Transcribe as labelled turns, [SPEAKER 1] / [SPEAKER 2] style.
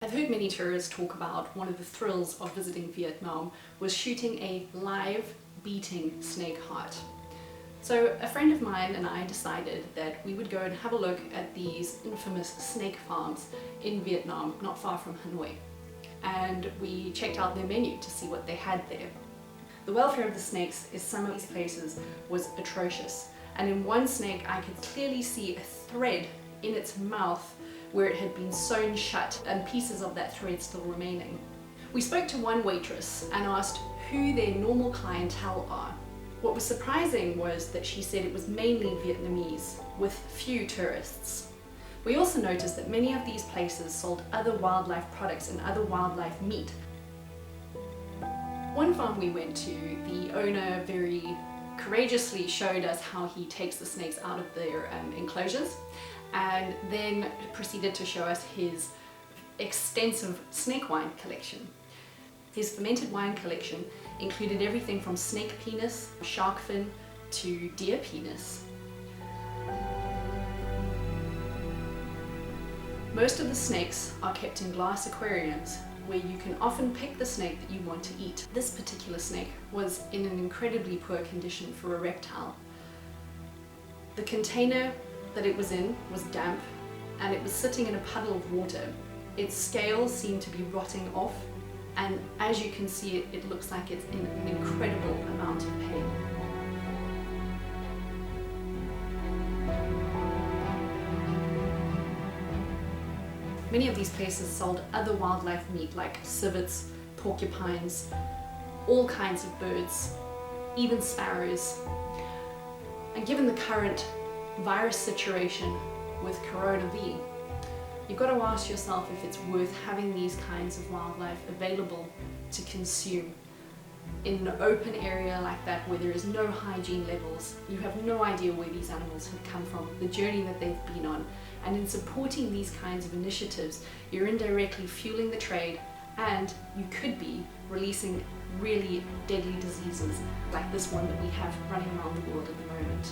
[SPEAKER 1] I've heard many tourists talk about one of the thrills of visiting Vietnam was shooting a live beating snake heart. So a friend of mine and I decided that we would go and have a look at these infamous snake farms in Vietnam, not far from Hanoi. And we checked out their menu to see what they had there. The welfare of the snakes in some of these places was atrocious. And in one snake I could clearly see a thread in its mouth where it had been sewn shut and pieces of that thread still remaining. We spoke to one waitress and asked who their normal clientele are. What was surprising was that she said it was mainly Vietnamese, with few tourists. We also noticed that many of these places sold other wildlife products and other wildlife meat. One farm we went to, the owner very courageously showed us how he takes the snakes out of their enclosures and then proceeded to show us his extensive snake wine collection. His fermented wine collection included everything from snake penis, shark fin, to deer penis. Most of the snakes are kept in glass aquariums where you can often pick the snake that you want to eat. This particular snake was in an incredibly poor condition for a reptile. The container that it was in was damp and it was sitting in a puddle of water. Its scales seemed to be rotting off, and as you can see it looks like it's in an incredible amount of pain. Many of these places sold other wildlife meat like civets, porcupines, all kinds of birds, even sparrows. And given the current virus situation with coronavirus, you've got to ask yourself if it's worth having these kinds of wildlife available to consume in an open area like that where there is no hygiene levels. You have no idea where these animals have come from, the journey that they've been on, and in supporting these kinds of initiatives you're indirectly fueling the trade, and you could be releasing really deadly diseases like this one that we have running around the world at the moment.